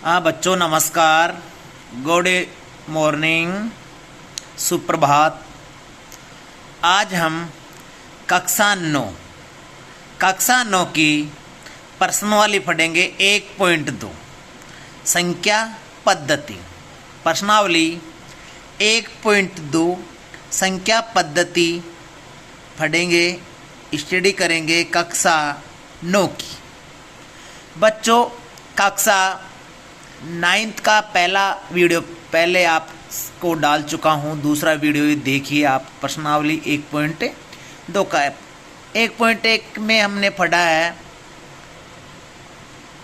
हाँ बच्चों, नमस्कार, गुड मॉर्निंग, सुप्रभात। आज हम कक्षा 9 की प्रश्नावली पढ़ेंगे 1.2 संख्या पद्धति। प्रश्नावली 1.2 संख्या पद्धति पढ़ेंगे, स्टडी करेंगे कक्षा 9 की। बच्चों, कक्षा 9th का पहला वीडियो पहले आपको डाल चुका हूँ। दूसरा वीडियो देखिए आप, प्रश्नावली 1.2 का। 1.1 में हमने पढ़ा है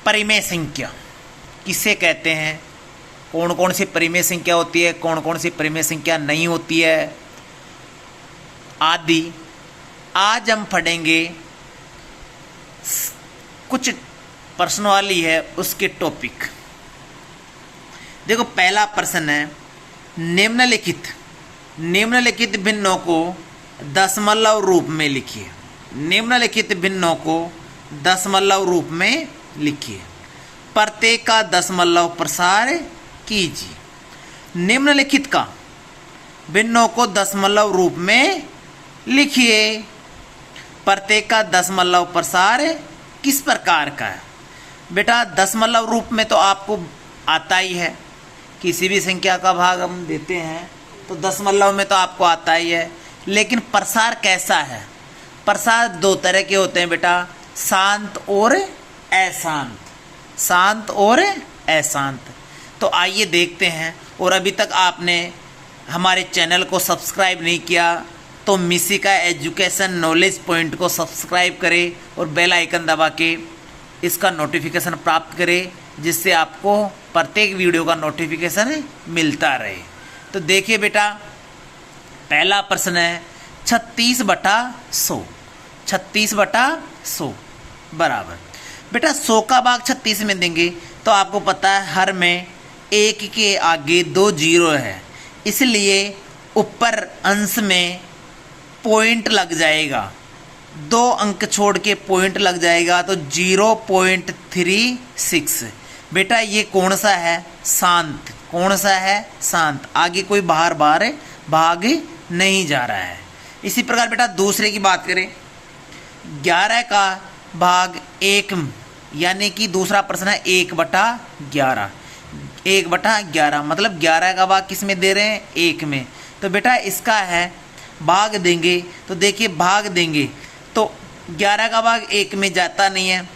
परिमेय संख्या किसे कहते हैं, कौन कौन सी परिमेय संख्या होती है, कौन कौन सी परिमेय संख्या नहीं होती है आदि। आज हम पढ़ेंगे कुछ प्रश्नावली है उसके टॉपिक। देखो, पहला प्रश्न है, निम्नलिखित भिन्नों को दशमलव रूप में लिखिए। निम्नलिखित भिन्नों को दशमलव रूप में लिखिए, प्रत्येक का दशमलव प्रसार कीजिए। निम्नलिखित का भिन्नों को दशमलव रूप में लिखिए, प्रत्येक का दशमलव प्रसार किस प्रकार का है। बेटा, दशमलव रूप में तो आपको आता ही है, किसी भी संख्या का भाग हम देते हैं तो दशमलव में तो आपको आता ही है। लेकिन प्रसार कैसा है? प्रसार दो तरह के होते हैं बेटा, शांत और अशांत। शांत और अशांत। तो आइए देखते हैं। और अभी तक आपने हमारे चैनल को सब्सक्राइब नहीं किया तो मिसिका एजुकेशन नॉलेज पॉइंट को सब्सक्राइब करें और बेल आइकन दबा के इसका नोटिफिकेशन प्राप्त करें, जिससे आपको प्रत्येक वीडियो का नोटिफिकेशन मिलता रहे। तो देखिए बेटा, पहला प्रश्न है 36/100। 36/100 बराबर। बेटा, 100 का भाग 36 में देंगे तो आपको पता है हर में 1 के आगे 2 जीरो है, इसलिए ऊपर अंश में पॉइंट लग जाएगा, 2 अंक छोड़ के पॉइंट लग जाएगा, तो 0.36। बेटा, ये कौन सा है? शांत। कौन सा है? शांत। आगे कोई बाहर भाग नहीं जा रहा है। इसी प्रकार बेटा दूसरे की बात करें, 11 का भाग 1, यानी कि दूसरा प्रश्न है 1/11। 1/11 मतलब 11 का भाग किस में दे रहे हैं? 1 में। तो बेटा इसका है भाग देंगे, तो देखिए भाग देंगे तो 11 का भाग 1 में जाता नहीं है,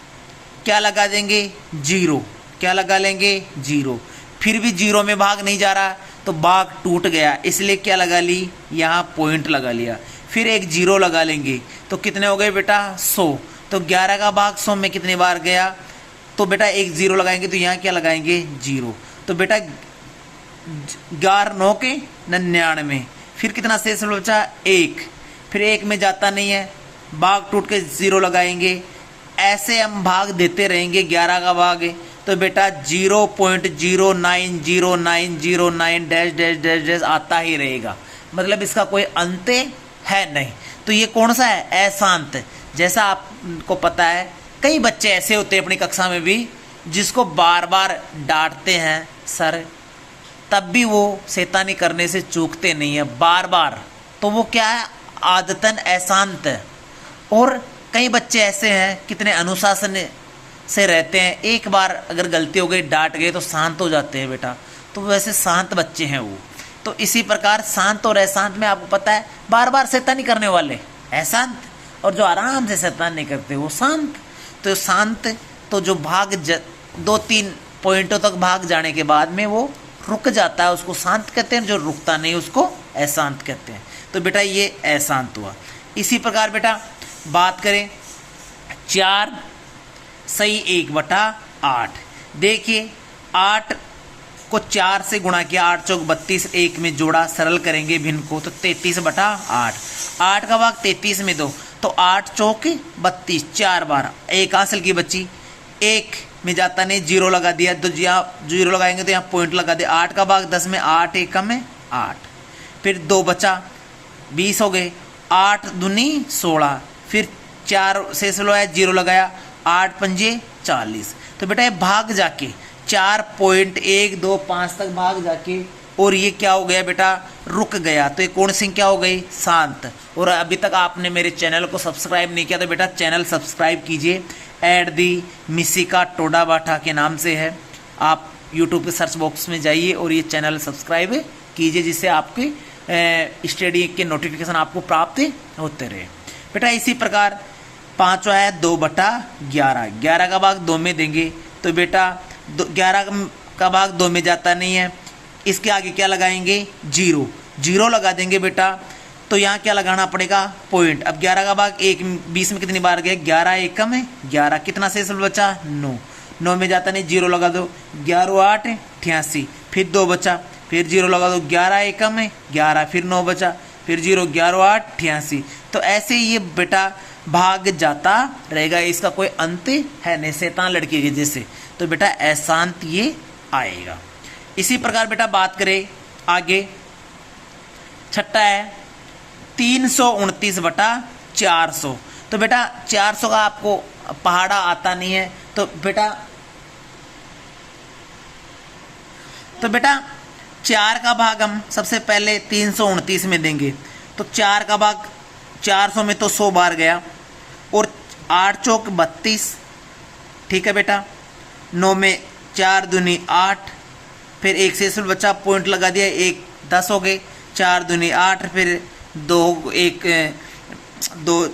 क्या लगा देंगे? 0। क्या लगा लेंगे? 0। फिर भी 0 में भाग नहीं जा रहा तो भाग टूट गया, इसलिए क्या लगा ली? यहाँ पॉइंट लगा लिया। फिर एक 0 लगा लेंगे तो कितने हो गए बेटा? 100। तो 11 का भाग 100 में कितने बार गया? तो बेटा एक 0 लगाएंगे तो यहाँ क्या लगाएंगे? 0। तो बेटा 11 9 के 99। फिर कितना शेष बचा? 1। फिर 1 में जाता नहीं है, भाग टूट के 0 लगाएंगे। ऐसे हम भाग देते रहेंगे 11 का भाग, तो बेटा 0.090909 डैश डैश डैश डैश आता ही रहेगा, मतलब इसका कोई अंत है नहीं। तो ये कौन सा है? अशांत। जैसा आपको पता है कई बच्चे ऐसे होते हैं अपनी कक्षा में भी जिसको बार बार डांटते हैं सर, तब भी वो शैतानी करने से चूकते नहीं है बार बार, तो वो क्या है? आदतन अशांत है। और कई बच्चे ऐसे हैं कितने अनुशासन से रहते हैं, एक बार अगर गलती हो गई, डांट गए तो शांत हो जाते हैं बेटा, तो वैसे शांत बच्चे हैं वो। तो इसी प्रकार शांत और अशांत में आपको पता है बार बार शैतानी करने वाले अशांत, और जो आराम से शैतानी नहीं करते वो शांत। तो शांत तो जो भाग 2-3 पॉइंटों तक भाग जाने के बाद में वो रुक जाता है, उसको शांत कहते हैं। जो रुकता नहीं उसको अशांत कहते हैं। तो बेटा ये अशांत हुआ। इसी प्रकार बेटा बात करें 4 सही 1/8। देखिए 8 को 4 से गुणा किया, 8 चौक 32, 1 में जोड़ा, सरल करेंगे भिन्न को तो 33/8। 8 का भाग 33 में दो तो 8 चौक 32, 4 बार। एक हासिल की बच्ची, 1 में जाता नहीं, 0 लगा दिया, तो यहाँ 0 लगाएंगे तो यहाँ पॉइंट लगा दिया। 8 का भाग 10 में, 8 1 में 8। फिर 2 बचा, 20 हो गए, 8 दूनी 16। फिर 4 से 16 है, 0 लगाया, 8 पंजे 40। तो बेटा ये भाग जाके 4.125 तक भाग जाके और ये क्या हो गया बेटा, रुक गया। तो ये कौन संख्या हो गई, शांत। और अभी तक आपने मेरे चैनल को सब्सक्राइब नहीं किया तो बेटा चैनल सब्सक्राइब कीजिए। ऐड दी मिसिका टोडा बाठा के नाम से है, आप यूट्यूब के सर्च बॉक्स में जाइए और ये चैनल सब्सक्राइब कीजिए, जिससे आपके स्टडी के नोटिफिकेशन आपको प्राप्त होते रहे। बेटा इसी प्रकार पांचवा है 2/11। 11 का भाग 2 में देंगे तो बेटा 11 का भाग 2 में जाता नहीं है, इसके आगे क्या लगाएंगे, 0 0 लगा देंगे बेटा। तो यहाँ क्या लगाना पड़ेगा, पॉइंट। अब 11 का भाग 1 20 में कितनी बार गए, 11 एकम है 11, कितना शेष बचा, 9 9 में जाता नहीं, 0 लगा दो, 11 8 88, फिर 2 बचा, फिर 0 लगा दो, 11 एकम है 11, फिर 9 बचा, फिर 0 11 8 88। तो ऐसे ये बेटा भाग जाता रहेगा, इसका कोई अंत है नहीं, शैतान लड़के के जैसे। तो बेटा अशांत ये आएगा। इसी प्रकार बेटा बात करें आगे, छठा है 329/400। तो बेटा 400 का आपको पहाड़ा आता नहीं है, तो बेटा 4 का भाग हम सबसे पहले 329 में देंगे। तो 4 का भाग 400 में तो 100 बार गया, और 8 चौक 32, ठीक है बेटा। 9 में 4 दूनी 8, फिर 1 शेष बचा, पॉइंट लगा दिया, 1 10 हो गए, 4 दूनी 8, फिर 2 1 2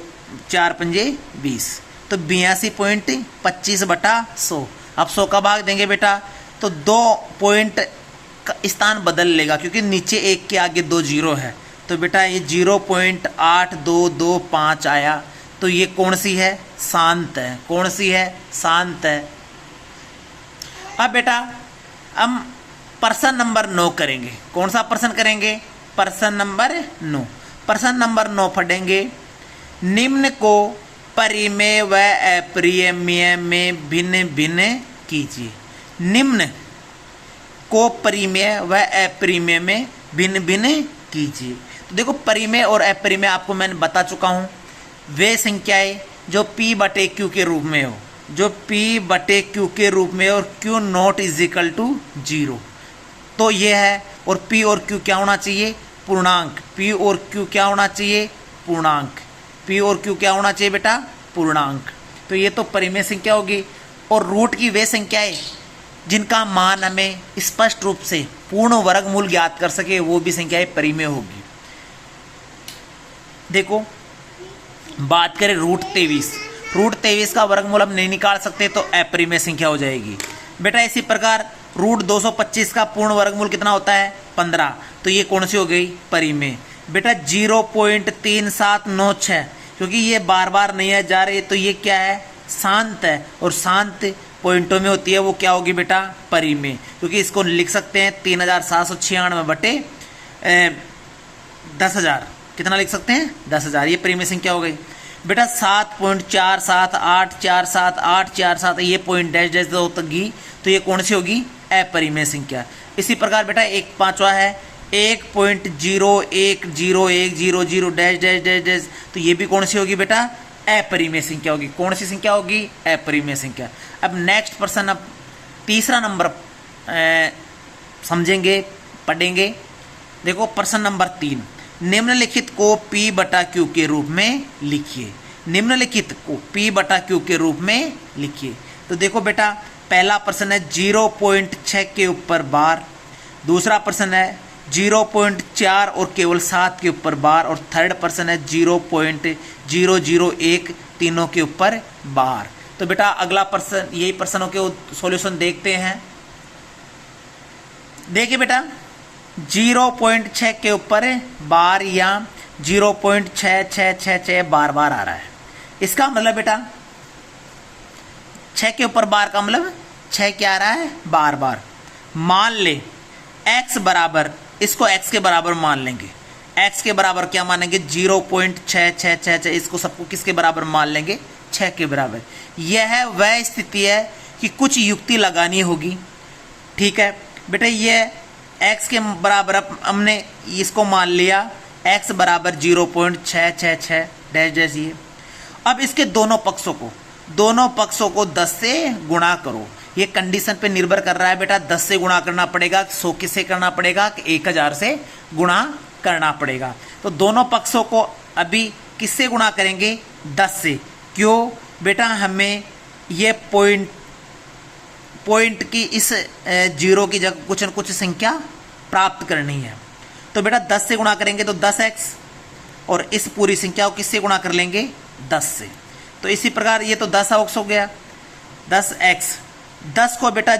4 पंजे 20, तो 82.25/100। अब 100 का भाग देंगे बेटा तो 2 पॉइंट का स्थान बदल लेगा, क्योंकि नीचे 1 के आगे 2 0 है। तो बेटा ये 0.8225 आया। तो ये कौन सी है, शांत है। कौन सी है, शांत है। अब बेटा हम प्रश्न नंबर 9 करेंगे। कौन सा प्रश्न करेंगे, प्रश्न नंबर 9। प्रश्न नंबर 9 पढ़ेंगे, निम्न को परिमेय व अपरिमेय में भिन्न भिन्न कीजिए। निम्न को परिमेय व अपरिमेय में भिन्न भिन्न कीजिए। तो देखो परिमेय और अपरिमेय आपको मैंने बता चुका हूँ, वे संख्याएं जो P/Q के रूप में हो, जो P/Q के रूप में और Q not is equal to 0। तो ये है, और P और Q क्या होना चाहिए, पूर्णांक। P और Q क्या होना चाहिए, पूर्णांक। P और Q क्या होना चाहिए बेटा, पूर्णांक। तो ये तो परिमेय संख्या होगी। और रूट की वे संख्याएं जिनका मान हमें स्पष्ट रूप से पूर्ण वर्गमूल ज्ञात कर सके, वो भी संख्याएं परिमेय होगी। देखो बात करें रूट 23 का वर्गमूल हम नहीं निकाल सकते, तो अपरिमेय संख्या हो जाएगी बेटा। इसी प्रकार रूट 225 का पूर्ण वर्गमूल कितना होता है, 15, तो ये कौन सी हो गई, परिमेय। बेटा 0.3796, क्योंकि ये बार बार नहीं है जा रही, तो ये क्या है, शांत है। और शांत पॉइंटों में होती है, वो क्या होगी बेटा, परिमेय। क्योंकि इसको लिख सकते हैं 3796/10,000, कितना लिख सकते हैं, 10,000। ये परिमेय संख्या हो गई बेटा। 7.478478447, ये पॉइंट डैश डैश होगी, तो ये कौन सी होगी, अपरिमेय संख्या। इसी प्रकार बेटा एक पांचवा है 1.0101000 डैश डैश डैश डैश, तो ये भी कौन सी होगी बेटा, अपरिमेय संख्या होगी। कौन सी संख्या होगी, अपरिमेय संख्या। अब नेक्स्ट प्रश्न, अब तीसरा नंबर समझेंगे, पढ़ेंगे। देखो प्रश्न नंबर 3, निम्नलिखित को P/Q के रूप में लिखिए। निम्नलिखित को P/Q के रूप में लिखिए। तो देखो बेटा पहला प्रश्न है 0.6 के ऊपर बार, दूसरा प्रश्न है 0.4 और केवल 7 के ऊपर बार, और थर्ड प्रश्न है 0.001 तीनों के ऊपर बार। तो बेटा अगला प्रश्न, यही प्रश्नों के सॉल्यूशन देखते हैं। देखिए बेटा 0.6 के ऊपर बार या 0.6666 बार बार आ रहा है। इसका मतलब बेटा 6 के ऊपर बार का मतलब 6 क्या आ रहा है, बार बार। मान ले x बराबर, इसको x के बराबर मान लेंगे। x के बराबर क्या मानेंगे, 0.6666, इसको सबको किसके बराबर मान लेंगे, 6 के बराबर। यह वह स्थिति है कि कुछ युक्ति लगानी होगी, ठीक है बेटा। ये x के बराबर हमने इसको मान लिया, x बराबर 0.666 डैश डैश ये। अब इसके दोनों पक्षों को 10 से गुणा करो, ये कंडीशन पे निर्भर कर रहा है बेटा, 10 से गुणा करना पड़ेगा, 100 किससे करना पड़ेगा, 1000 से गुणा करना पड़ेगा। तो दोनों पक्षों को अभी किससे गुणा करेंगे, 10 से। क्यों बेटा, हमें ये पॉइंट की इस जीरो की जगह कुछ न कुछ संख्या प्राप्त करनी है। तो बेटा 10 से गुणा करेंगे तो 10x, और इस पूरी संख्या को किससे गुणा कर लेंगे, 10 से। तो इसी प्रकार ये तो 10x हो गया, 10x। 10 को बेटा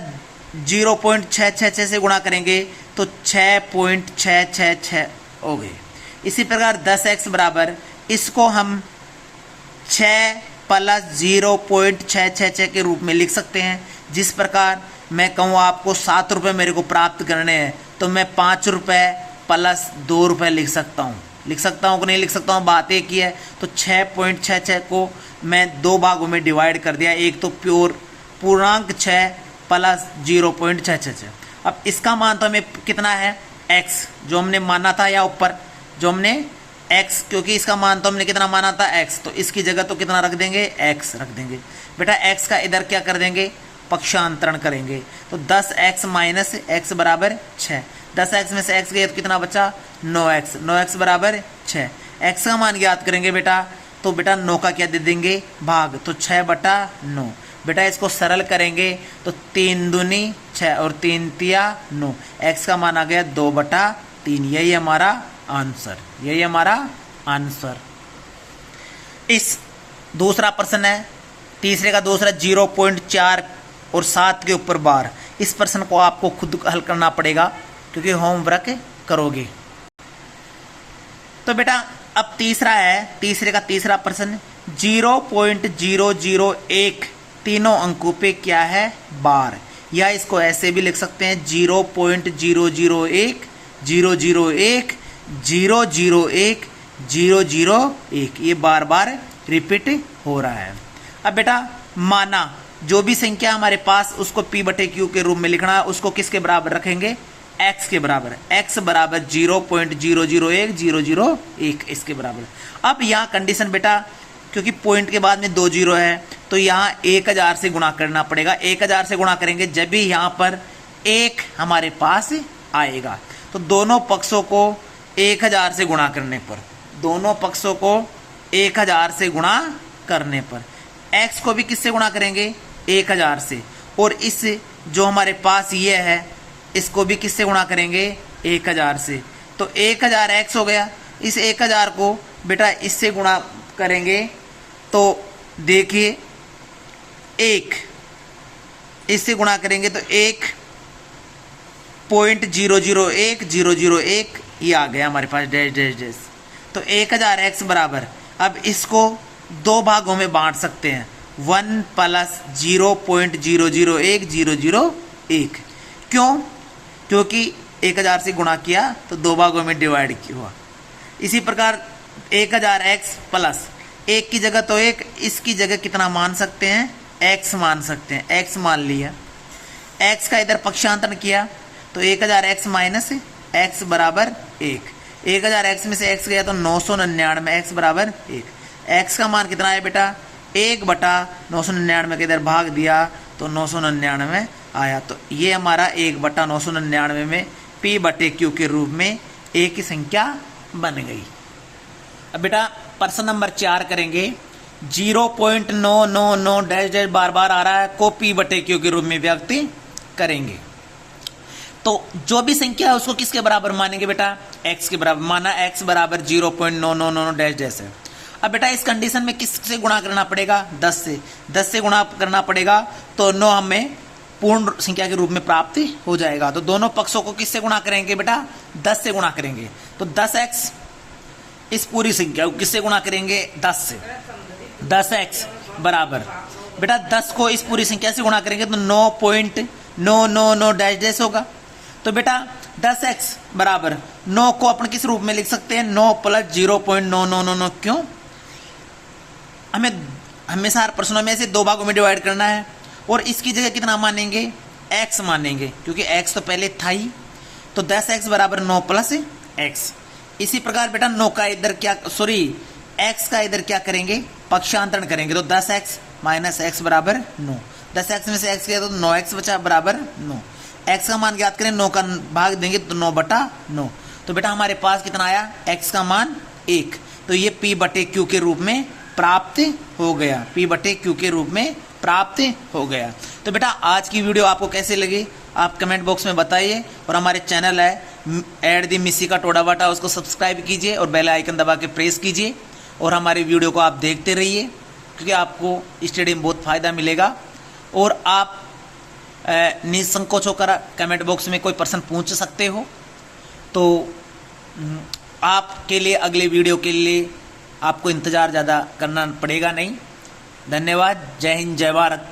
0.666 से गुणा करेंगे तो 6.666 हो गए। इसी प्रकार 10x बराबर, इसको हम 6 + 0.666 के रूप में लिख सकते हैं। जिस प्रकार मैं कहूँ आपको 7 रुपये मेरे को प्राप्त करने हैं, तो मैं 5 रुपये + 2 रुपये लिख सकता हूँ कि नहीं लिख सकता हूँ, बात एक ही है। तो 6.66 को मैं 2 भागों में डिवाइड कर दिया, एक तो पूर्णांक 6 + 0.666। अब इसका मान तो हमें कितना है, x, जो हमने माना था, या ऊपर जो हमने x, क्योंकि इसका मान तो हमने कितना माना था, x, तो इसकी जगह तो कितना रख देंगे, x रख देंगे। बेटा x का इधर क्या कर देंगे, पक्षांतरण करेंगे। तो 10x - x बराबर 6। 10x में से x गया तो कितना बचा, 9x। 9x बराबर 6। x का मान ज्ञात करेंगे बेटा, तो बेटा 9 का क्या दे देंगे, भाग, तो 6/9। बेटा इसको सरल करेंगे तो 3 दूनी 6 और 3 तिया 9। x का मान आ गया 2/3। यही हमारा आंसर। इस दूसरा प्रश्न है, तीसरे का दूसरा 0.4 और 7 के ऊपर बार। इस प्रश्न को आपको खुद हल करना पड़ेगा क्योंकि होमवर्क करोगे। तो बेटा अब तीसरा है, तीसरे का तीसरा प्रश्न, 0.001 तीनों अंकों पे क्या है, बार। या इसको ऐसे भी लिख सकते हैं 0.001 001 001 001। ये बार बार रिपीट हो रहा है। अब बेटा माना जो भी संख्या हमारे पास उसको p/q के रूप में लिखना है, उसको किसके बराबर रखेंगे, x के बराबर। x बराबर 0.001 001 इसके बराबर। अब यहाँ कंडीशन बेटा, क्योंकि पॉइंट के बाद में 2 जीरो है, तो यहाँ 1000 से गुणा करना पड़ेगा। 1000 से गुणा करेंगे जब भी यहाँ पर 1 हमारे पास आएगा। तो दोनों पक्षों को 1000 से गुणा करने पर, दोनों पक्षों को 1000 से गुणा करने पर x को भी किससे गुणा करेंगे, 1000 से। और इस जो हमारे पास ये है, इसको भी किससे गुणा करेंगे, 1000 से। तो 1000x हो गया। इस 1000 को बेटा इससे गुणा करेंगे तो देखिए 1, इससे गुणा करेंगे तो 1.001 001 ये आ गया हमारे पास, डैश डैश डैश। तो 1000x बराबर, अब इसको 2 भागों में बांट सकते हैं, 1 + 0.001 001। क्यों, क्योंकि 1000 से गुणा किया तो 2 भागों में डिवाइड हुआ। इसी प्रकार 1000x प्लस 1 की जगह तो 1, इसकी जगह कितना मान सकते हैं, x मान सकते हैं। x मान लिया, x का इधर पक्षांतरण किया तो 1000x - x बराबर 1। 1000x में से x गया तो 999, x बराबर 1। x का मान कितना है बेटा, 1/999 के इधर भाग दिया तो 999 आया। तो ये हमारा 1/999 में p/q के रूप में a की संख्या बन गई। अब बेटा प्रश्न नंबर 4 करेंगे, 0.999 डैश डैश बार बार आ रहा है को p/q के रूप में व्यक्त करेंगे। तो जो भी संख्या है उसको किसके बराबर मानेंगे बेटा, x के बराबर। माना x बराबर 0.999 डैश डैश है। अब बेटा इस कंडीशन में किससे गुणा करना पड़ेगा, 10 से। 10 से गुणा करना पड़ेगा तो 9 हमें पूर्ण संख्या के रूप में प्राप्त हो जाएगा। तो दोनों पक्षों को किससे गुणा करेंगे बेटा, 10 से गुणा करेंगे। तो 10x इस पूरी संख्या को किससे गुणा करेंगे, 10 से। 10x बराबर बेटा 10 को इस पूरी संख्या से गुणा करेंगे तो 9.999 डैश डैश होगा। तो बेटा 10x बराबर 9 को अपन किस रूप में लिख सकते हैं, 9 + 0.999। क्यों, हमें हमेशा हर प्रश्नों में से 2 भागों में डिवाइड करना है। और इसकी जगह कितना मानेंगे, x मानेंगे, क्योंकि x तो पहले था ही। तो 10x बराबर 9 + x। इसी प्रकार बेटा 9 का इधर क्या, x का इधर क्या करेंगे, पक्षांतरण करेंगे। तो 10x - x बराबर 9। 10x में से x गया तो 9x बचा बराबर 9। x का मान ज्ञात करें, 9 का भाग देंगे तो 9/9। तो बेटा हमारे पास कितना आया, x का मान 1। तो ये p/q के रूप में प्राप्त हो गया, p/q के रूप में प्राप्त हो गया। तो बेटा आज की वीडियो आपको कैसे लगी आप कमेंट बॉक्स में बताइए, और हमारे चैनल है ऐड दी मिस्सी का टोडा बाटा, उसको सब्सक्राइब कीजिए और बेल आइकन दबा के प्रेस कीजिए, और हमारी वीडियो को आप देखते रहिए, क्योंकि आपको स्टडी में बहुत फ़ायदा मिलेगा। और आप निसंकोच होकर कमेंट बॉक्स में कोई प्रश्न पूछ सकते हो। तो आपके लिए अगले वीडियो के लिए आपको इंतज़ार ज़्यादा करना पड़ेगा नहीं। धन्यवाद। जय हिंद, जय भारत।